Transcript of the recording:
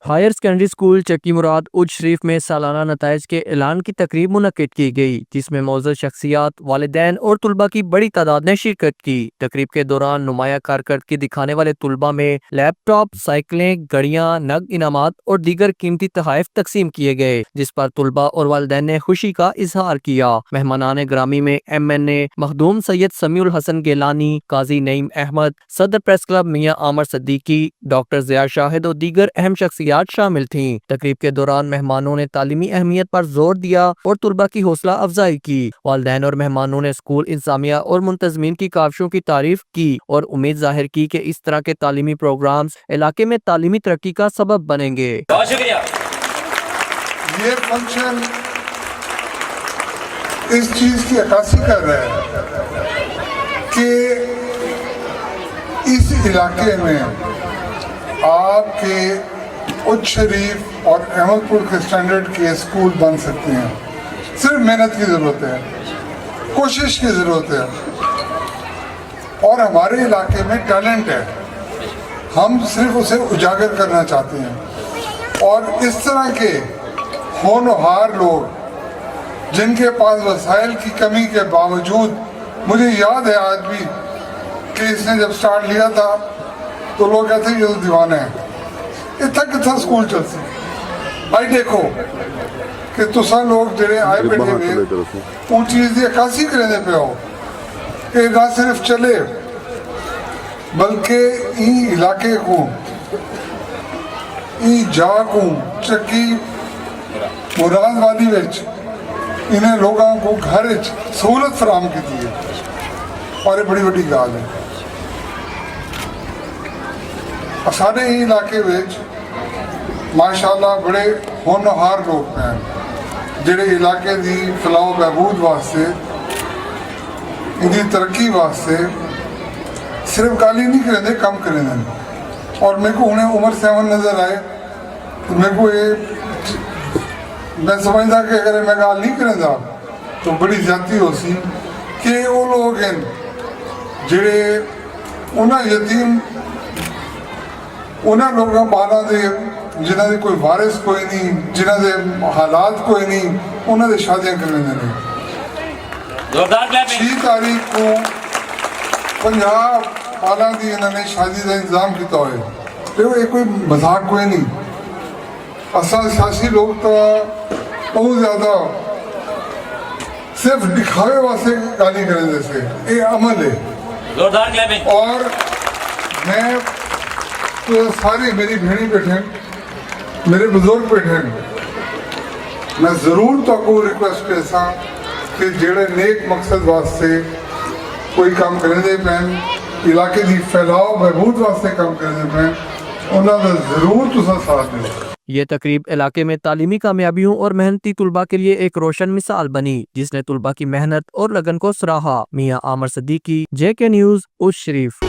Higher secondary school چکی مراد اج شریف میں سالانہ نتائج کے اعلان کی تقریب منعقد کی گئی، جس میں معزز شخصیات، والدین اور طلباء کی بڑی تعداد نے شرکت کی۔ تقریب کے دوران نمایاں کارکردگی دکھانے والے طلباء میں لیپ ٹاپ، سائیکلیں، گھڑیاں، نقد انعامات اور دیگر قیمتی تحائف تقسیم کیے گئے، جس پر طلباء اور والدین نے خوشی کا اظہار کیا۔ مہمانان گرامی میں MNA مخدوم سید سمیع الحسن گیلانی، قاضی نعیم احمد، صدر پریس کلب میاں عامر صدیقی، ڈاکٹر ضیاء شاہد اور دیگر اہم شخصیات شامل تھیں۔ تقریب کے دوران مہمانوں نے تعلیمی اہمیت پر زور دیا اور طلباء کی حوصلہ افزائی کی۔ والدین اور مہمانوں نے اسکول انتظامیہ اور منتظمین کی کاوشوں کی تعریف کی اور امید ظاہر کی کہ اس طرح کے تعلیمی پروگرامز علاقے میں تعلیمی ترقی کا سبب بنیں گے۔ بہت شکریہ۔ یہ فنکشن اس چیز کی عکاسی کر رہا ہے کہ اس علاقے میں آپ کے اج شریف اور احمد پور کے سٹینڈرڈ کے اسکول بن سکتے ہیں۔ صرف محنت کی ضرورت ہے، کوشش کی ضرورت ہے، اور ہمارے علاقے میں ٹیلنٹ ہے، ہم صرف اسے اجاگر کرنا چاہتے ہیں۔ اور اس طرح کے ہونہار لوگ جن کے پاس وسائل کی کمی کے باوجود، مجھے یاد ہے آج بھی کہ اس نے جب سٹارٹ لیا تھا تو لوگ کہتے ہیں یہ تو دیوانہ ہے، اتنا کتنا سکول چلتی۔ بھائی دیکھو کہ تسا لوگ جڑے آئے بیٹھے ہوئے ان چیز دی عکاسی کرنے پہ ہو کہ نہ صرف چلے بلکہ این علاقے کو، این جا کو، چکی مراد والی وچ انہیں لوگوں کو گھر سہولت فراہم کی ہے، اور یہ بڑی بڑی گال ہے۔ سارے ہی علاقے وچ ماشاءاللہ بڑے ہونہار لوگ ہیں جڑے علاقے دی فلاح و بہبود واسطے، ان کی ترقی واسطے صرف گالی نہیں کریں دے، کم کریں دیں۔ اور میرے کو انہیں عمر 7 نظر آئے تو میرے کو میں سمجھتا کہ اگر میں گال نہیں کریں دا تو بڑی زیادتی ہو سی کہ وہ لوگ ہیں جڑے انہاں یتیم، انہاں لوگوں بالا دے جنہ دے کوئی وارث کوئی نہیں، جنہ دے حالات کوئی نہیں، انہاں دے شادیاں کرنے دے۔ 6 تاریخ کو 50 بالا دی انہوں نے شادی کا انتظام کیتا ہوئے، تو یہ کوئی مذاق کوئی نہیں۔ اصل سیاسی لوگ تو بہت زیادہ صرف دکھاوے واسطے گالی کرنے دے سے، یہ عمل ہے۔ اور میں تو ساری میری بھیڑی بیٹھے، میرے بزرگ بیٹھے، میں ضرور تو کو ریکویسٹ کرسا کہ جڑے نیک مقصد واسطے کوئی کام کرنے دے پہن، علاقے دی پھیلاؤ بہبود واسطے کام کرنے دے پہن، انہوں نے ضرور تسا ساتھ دے۔ یہ تقریب علاقے میں تعلیمی کامیابیوں اور محنتی طلباء کے لیے ایک روشن مثال بنی، جس نے طلباء کی محنت اور لگن کو سراہا۔ میاں عامر صدیقی، JK نیوز، اج شریف۔